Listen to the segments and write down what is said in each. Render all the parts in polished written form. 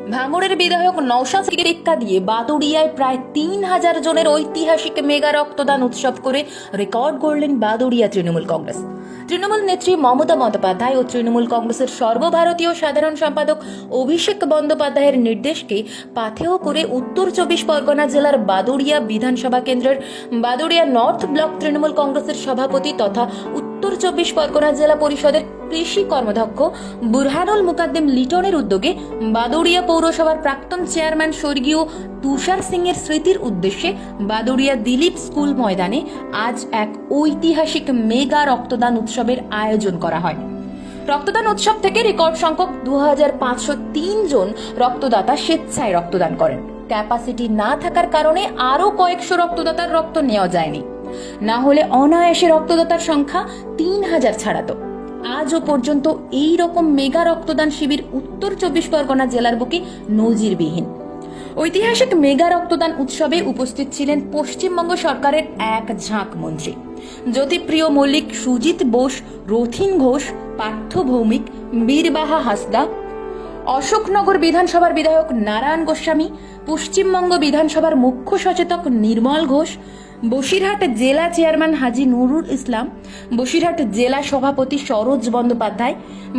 ভাঙড়ের বিধায়ক নওশাদকে টেক্কা দিয়ে বাদুড়িয়ায় প্রায় ৩,০০০ জনের ঐতিহাসিক মেগা রক্তদান উৎসব করে রেকর্ড গড়লেন বাদুড়িয়া তৃণমূল কংগ্রেস। তৃণমূল নেত্রী মমতা বন্দ্যোপাধ্যায় ও তৃণমূল কংগ্রেসের সর্বভারতীয় সাধারণ সম্পাদক অভিষেক বন্দ্যোপাধ্যায়ের নির্দেশকে পাথেয় করে উত্তর ২৪ পরগনা জেলার বাদুড়িয়া বিধানসভা কেন্দ্রের বাদুড়িয়া নর্থ ব্লক তৃণমূল কংগ্রেসের সভাপতি তথা উত্তর ২৪ পরগনা জেলা পরিষদের কৃষি কর্মদক্ষ বুরহানুল মুকাদ্দেম লিটনের উদ্যোগে বাদুড়িয়া পৌরসভার প্রাক্তন চেয়ারম্যান স্বর্গীয় তুষার সিং এর স্মৃতির উদ্দেশ্যে বাদুড়িয়া দিলীপ স্কুল ময়দানে আজ এক ঐতিহাসিক মেগা রক্তদান উৎসবের আয়োজন করা হয়। রক্তদান উৎসব থেকে রেকর্ড সংখ্যক ২৫০৩ জন রক্তদাতা স্বেচ্ছায় রক্তদান করেন। ক্যাপাসিটি না থাকার কারণে আরও কয়েকশো রক্তদাতার রক্ত নেওয়া যায়নি, না হলে অনায়াসে রক্তদাতার সংখ্যা ৩,০০০ ছাড়াতো। আজও পর্যন্ত এই রকম মেগা রক্তদান শিবির উত্তর ২৪ পরগনা জেলার বুকে নজিরবিহীন। ঐতিহাসিক মেগা রক্তদান উৎসবে উপস্থিত ছিলেন পশ্চিমবঙ্গ সরকারের এক ঝাঁক মন্ত্রী জ্যোতিপ্রিয় মল্লিক, সুজিত বোস, রথিন ঘোষ, পার্থ ভৌমিক, বীরবাহা হাসদা, অশোকনগর বিধানসভার বিধায়ক নারায়ণ গোস্বামী, পশ্চিমবঙ্গ বিধানসভার মুখ্য সচেতক নির্মল ঘোষ, বসিরহাট জেলা চেয়ারম্যান হাজী নুরুল ইসলাম, বসিরহাট জেলা সভাপতি সরোজ বন্দ্যোপাধ্যায়,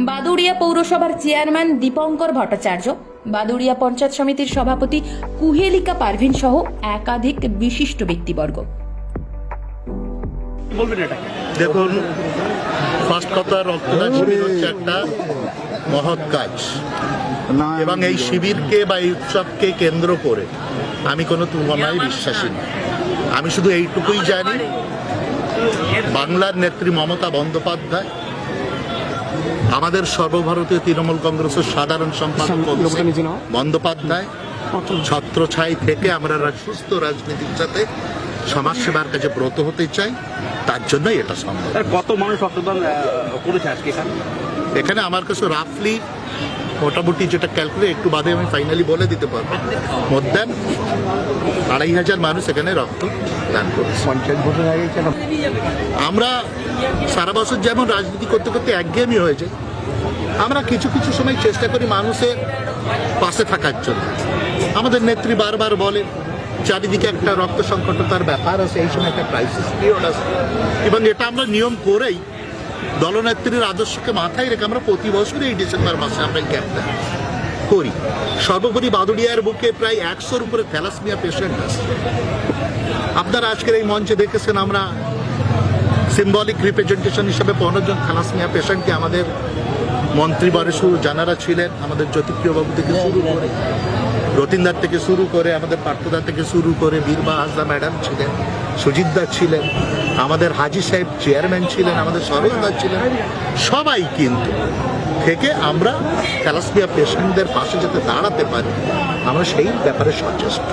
বাদুড়িয়া পৌরসভার চেয়ারম্যান দীপঙ্কর ভট্টাচার্য, বাদুড়িয়া পঞ্চায়েত সমিতির সভাপতি কুহেলিকা পারভিন সহ একাধিক বিশিষ্ট ব্যক্তিবর্গ। দেখুন, ফার্স্ট কথা, রক্তদান শিবির হচ্ছে একটা মহৎ কাজ এবং এই শিবিরকে বা এই উৎসবকে কেন্দ্র করে আমি কোনো তুলনায় বিশ্বাসী নই। আমি শুধু এইটুকুই জানি, বাংলার নেত্রী মমতা বন্দ্যোপাধ্যায়, আমাদের সর্বভারতীয় তৃণমূল কংগ্রেসের সাধারণ সম্পাদক বন্দ্যোপাধ্যায় ছত্রছায়া থেকে আমরা সুস্থ রাজনীতির সাথে সমাজসেবার কাছে ব্রত হতে চাই, তার জন্যই এটা সম্ভব। কত মানুষ রক্তদান করেছে আজকে এখানে আমার কাছে রাফলি মোটামুটি যেটা ক্যালকুলেট, একটু বাদে আমি ফাইনালি বলে দিতে পারবো, মোর দ্যান ২৫০০ মানুষ এখানে রক্ত দান করেছে। আমরা সারা বছর যেমন রাজনীতি করতে করতে একঘেয়েমি হয়েছে, আমরা কিছু কিছু সময় চেষ্টা করি মানুষের পাশে থাকার জন্য। আমাদের নেত্রী বারবার বলে চারিদিকে একটা রক্ত সংকটতার ব্যাপার আছে, এই সময় একটা ক্রাইসিস পিরিয়ড আছে, এবং এটা আমরা নিয়ম করেই দলনেত্রীর আদর্শকে মাথায় রেখে আমরা প্রতি বছরই এই ডিসেম্বর মাসে আমরা এই ক্যাম্পটা করি। সর্বোপরি বাদুড়িয়ার বুকে প্রায় ১০০-র উপরে থ্যালাসেমিয়া পেশেন্ট আছে। আপনারা আজকের এই মঞ্চে দেখেছেন, আমরা সিম্বলিক রিপ্রেজেন্টেশন হিসেবে ১৫ জন থ্যালাসেমিয়া পেশেন্টকে আমাদের মন্ত্রী বরেশু যারা ছিলেন, আমাদের জ্যোতিপ্রিয় বাবু থেকে শুরু করে, রতিনদার থেকে শুরু করে, আমাদের পার্থদা থেকে শুরু করে, বীরবা হাসদা ম্যাডাম ছিলেন, সুজিতদা ছিলেন, আমাদের হাজি সাহেব চেয়ারম্যান ছিলেন, আমাদের সরোজদা ছিলেন, সবাই কিন্তু থেকে আমরা থ্যালাসেমিয়া পেশেন্টদের পাশে যাতে দাঁড়াতে পারি, আমরা সেই ব্যাপারে সচেষ্ট।